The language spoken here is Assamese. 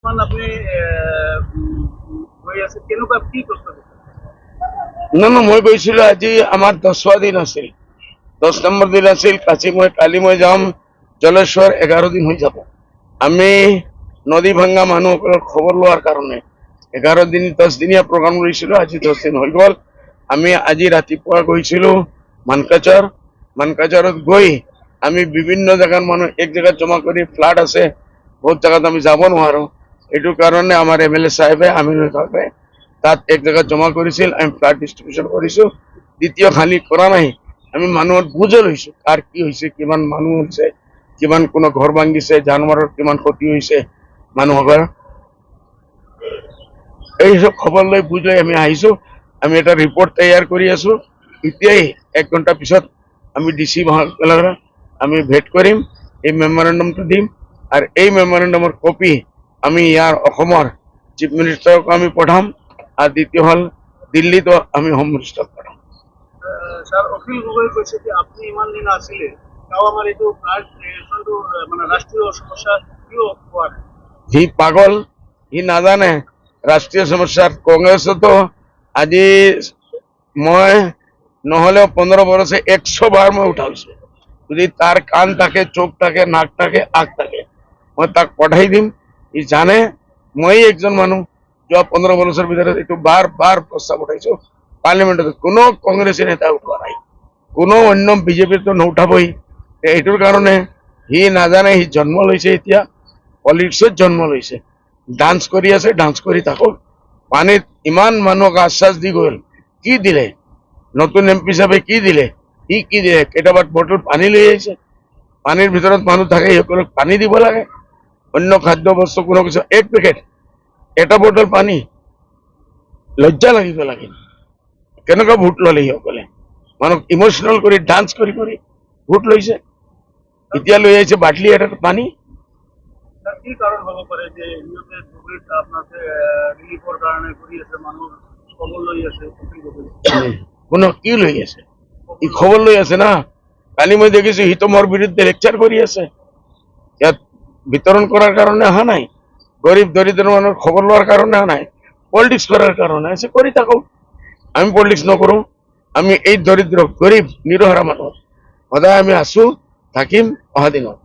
আপনি গৈ আছে কেনেকুৱা কি প্ৰশ্ন না না মই গৈছিলো আজি আমাৰ 10वा দিন আছিল 10 নম্বৰ দিন আছিল কালি মই যাম জলেশ্বৰ 11 দিন হৈ যাব আমি নদী ভাঙ্গা মানুহসকলৰ খবৰ লোৱাৰ কাৰণে 11 দিন 10 দিনীয়া প্ৰগ্ৰাম লৈছিলো আজি 10 দিন হৈ গ'ল আমি আজি ৰাতিপুৱা গৈছিলো মানকাচাৰত গৈ আমি বিভিন্ন জায়গাৰ মানুহ এক জায়গাত জমা কৰি ফ্লাড আছে বহুত জায়গাত আমি যাব নোৱাৰো এইটো কাৰণে আমাৰ এমএলএ সাহেবে আমিনুল সাহেবে তাত এক জায়গাত জমা কৰিছিল আমি ফ্লাড ডিস্ট্ৰিবিউশন কৰিছো দ্বিতীয় খালি কৰা নাই আমি মানুহৰ বুজ লৈছো কাৰ কি হৈছে কিমান মানুহ হৈছে কিমান কোনো ঘৰ ভাঙিছে জানমাৰৰ কিমান ক্ষতি হৈছে মানুহৰ এই সব খবৰ লৈ বুজ লৈ আমি আহিছো আমি এটা ৰিপৰ্ট তৈয়াৰ কৰি আছো এতিয়াই 1 ঘণ্টা পিছত আমি ডিসি মহোদয়ৰ আমি ভেট কৰিম এই মেমোৰেন্ডামটো দিম আৰু এই মেমোৰেন্ডামৰ কপি আমি ইয়াৰ অসমৰ চিফ মিনিষ্টাৰক আমি পঠাম আৰু দ্বিতীয় হল দিল্লীতো আমি হোম মিনিষ্টাৰক পঠাম স্যার অখিল গগৈ কৈছে যে আপনি ইমান দিন আছিলে তাও আমার এইটো ফ্লাডটো মানে ৰাষ্ট্ৰীয় সমস্যা কিয় হোৱা নাই হি পাগল হি নাজানে ৰাষ্ট্ৰীয় সমস্যা কংগ্ৰেছতো আজি মই নহলেও 15 বছৰে 100 বাৰ মই উঠাইছো যদি তাৰ কাণ থাকে চোখ থাকে নাক থাকে আখ থাকে মই তাক পঠাই দিম ই জানে মই একজন মানুহ যোৱা 15 বছৰৰ ভিতৰত এইটো বাৰ বাৰ প্ৰস্তাৱ উঠাইছো পাৰ্লিমেণ্টত কোনো কংগ্ৰেছী নেতা উঠোৱা নাই কোনো অন্য বিজেপিৰ তো নুঠাবই এইটোৰ কাৰণে হি নাজানে হি জন্ম লৈছে এতিয়া পলিটিক্সত জন্ম লৈছে ডান্স কৰি আছে ডান্স কৰি থাকক পানীত ইমান মানুহক আশ্বাস দি গ'ল কি দিলে নতুন এমপি হিচাপে কি দিলে ই কি দিলে কেইটাবাৰ বটল পানী লৈ আহিছে পানীৰ ভিতৰত মানুহ থাকে সকলক পানী দিব লাগে অন্য খাদ্য বস্তু কোনো কিছু এক পেকেট এটা বটল পানী লজ্জা লাগিব লাগে কেনেকুৱা ভোট ললে সকলে মানুহ ইমোশনাল কৰি ডান্স কৰি কৰি ভোট লৈছে এতিয়া লৈ আহিছে বাটলি এটা পানী কি কাৰণ হ'ব পাৰে যে ইহঁতে ধুবুৰীত আপোনাকে ৰিলিফৰ কাৰণে কৰি আছে মানুহ খবৰ লৈ আছে অখিল গগৈ কোনো কি লৈ আছে ই খবৰ লৈ আছে না কালি মই দেখিছো সি তো মোৰ বিৰুদ্ধে লেকচাৰ কৰি আছে ইয়াত বিতৰণ কৰাৰ কাৰণে অহা নাই গৰীব দৰিদ্ৰ মানুহৰ খবৰ লোৱাৰ কাৰণে অহা নাই পলিটিক্স কৰাৰ কাৰণে আছে কৰি থাকক আমি পলিটিক্স নকৰো আমি এই দৰিদ্ৰ গৰীব নিৰহৰা মানুহ সদায় আমি আছো থাকিম অহা দিনত